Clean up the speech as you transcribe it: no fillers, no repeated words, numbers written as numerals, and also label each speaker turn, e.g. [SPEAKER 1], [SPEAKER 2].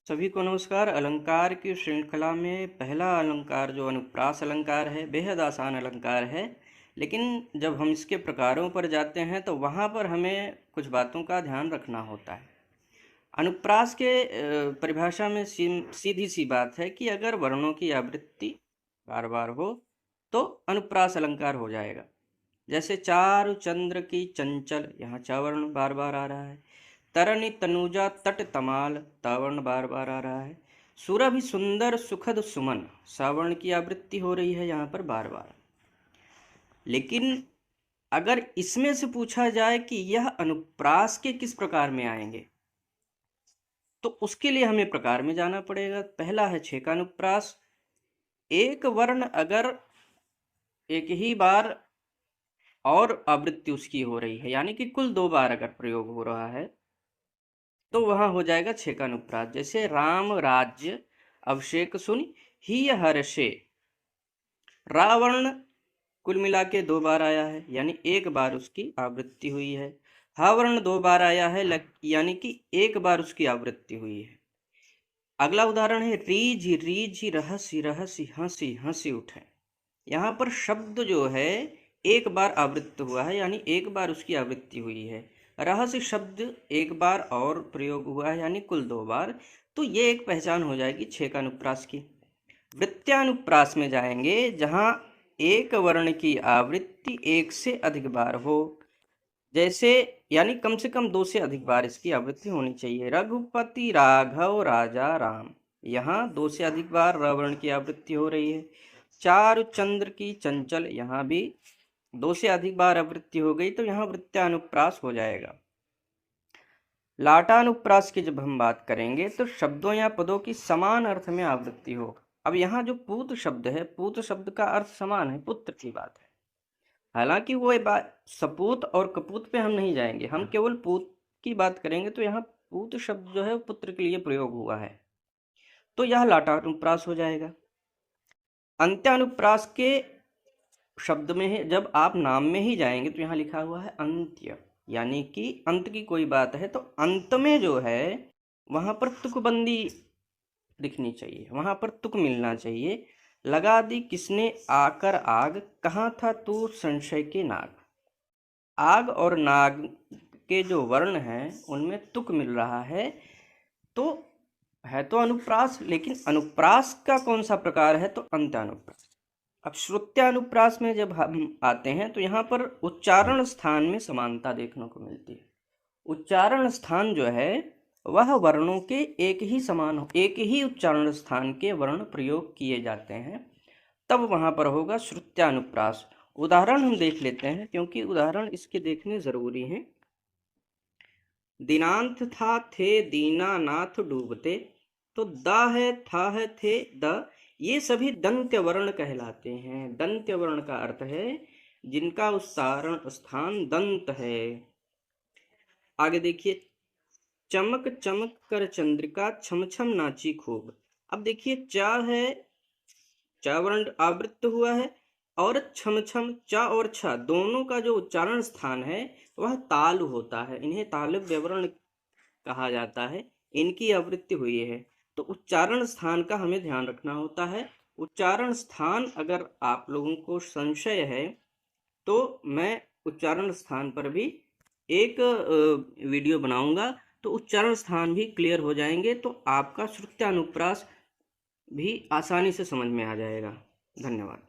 [SPEAKER 1] सभी को नमस्कार। अलंकार की श्रृंखला में पहला अलंकार जो अनुप्रास अलंकार है बेहद आसान अलंकार है, लेकिन जब हम इसके प्रकारों पर जाते हैं तो वहाँ पर हमें कुछ बातों का ध्यान रखना होता है। अनुप्रास के परिभाषा में सीधी सी बात है कि अगर वर्णों की आवृत्ति बार बार हो तो अनुप्रास अलंकार हो जाएगा। जैसे चारु चंद्र की चंचल, यहाँ चावर्ण बार बार आ रहा है। तरनी तनुजा तट तमाल, तावर्ण बार बार आ रहा है। सुरभि सुंदर सुखद सुमन, सावर्ण की आवृत्ति हो रही है यहाँ पर बार बार। लेकिन अगर इसमें से पूछा जाए कि यह अनुप्रास के किस प्रकार में आएंगे, तो उसके लिए हमें प्रकार में जाना पड़ेगा। पहला है छेकानुप्रास। एक वर्ण अगर एक ही बार और आवृत्ति उसकी हो रही है, यानी कि कुल 2 बार अगर प्रयोग हो रहा है, तो वहां हो जाएगा छेकानुप्रास। जैसे राम राज्य अभिषेक सुन ही हर्षे, रावण कुल मिला के 2 बार आया है, यानी 1 बार उसकी आवृत्ति हुई है। हावर्ण 2 बार आया है, यानी कि 1 बार उसकी आवृत्ति हुई है। अगला उदाहरण है रीझ रीझ रहसी रहसी हंसी हंसी उठे। यहाँ पर शब्द जो है 1 बार आवृत्त हुआ है, यानी 1 बार उसकी आवृत्ति हुई है। रहस्य शब्द 1 बार और प्रयोग हुआ है, यानी कुल 2 बार। तो ये एक पहचान हो जाएगी छेकानुप्रास की। वृत्त्यानुप्रास में जाएंगे जहाँ एक वर्ण की आवृत्ति 1 से अधिक बार हो। जैसे यानी कम से कम 2 से अधिक बार इसकी आवृत्ति होनी चाहिए। रघुपति राघव राजा राम, यहाँ 2 से अधिक बार र वर्ण की आवृत्ति हो रही है। चारु चंद्र की चंचल, यहाँ भी 2 से अधिक बार आवृत्ति हो गई, तो यहाँ वृत्त्यानुप्रास हो जाएगा। लाटानुप्रास की जब हम बात करेंगे तो शब्दों या पदों की समान अर्थ में आवृत्ति हो। अब यहाँ जो पूत शब्द है, पूत शब्द का अर्थ समान है, पुत्र की बात है। हालांकि वो बात सपूत और कपूत पे हम नहीं जाएंगे, हम केवल पूत की बात करेंगे। तो यहाँ पूत शब्द जो है पुत्र के लिए प्रयोग हुआ है, तो यह लाटानुप्रास हो जाएगा। अंत्यानुप्रास के शब्द में है, जब आप नाम में ही जाएंगे तो यहाँ लिखा हुआ है अंत्य, यानी कि अंत की कोई बात है तो अंत में जो है वहां पर तुकबंदी लिखनी चाहिए, वहां पर तुक मिलना चाहिए। लगा दी किसने आकर आग, कहाँ था तू संशय के नाग। आग और नाग के जो वर्ण हैं उनमें तुक मिल रहा है, तो है तो अनुप्रास, लेकिन अनुप्रास का कौन सा प्रकार है, तो अंत्यानुप्रास। अब श्रुत्यानुप्रास में जब हम आते हैं तो यहाँ पर उच्चारण स्थान में समानता देखने को मिलती है। उच्चारण स्थान जो है वह वर्णों के एक ही उच्चारण स्थान के वर्ण प्रयोग किए जाते हैं, तब वहां पर होगा श्रुत्यानुप्रास। उदाहरण हम देख लेते हैं, क्योंकि उदाहरण इसके देखने जरूरी हैं। दिनांत था थे दीनानाथ डूबते, तो द है, था है, थे, द, ये सभी दंत्य वर्ण कहलाते हैं। दंत्य वर्ण का अर्थ है जिनका उच्चारण स्थान दंत है। आगे देखिए, चमक चमक कर चंद्रिका छम छम नाची खूब। अब देखिए चा है, चा वर्ण आवृत्त हुआ है, और छम छम, चा और छ दोनों का जो उच्चारण स्थान है वह तालु होता है। इन्हें तालव्य वर्ण कहा जाता है, इनकी आवृत्ति हुई है। तो उच्चारण स्थान का हमें ध्यान रखना होता है। उच्चारण स्थान अगर आप लोगों को संशय है तो मैं उच्चारण स्थान पर भी एक वीडियो बनाऊंगा, तो उच्चारण स्थान भी क्लियर हो जाएंगे, तो आपका श्रुत्यानुप्रास भी आसानी से समझ में आ जाएगा। धन्यवाद।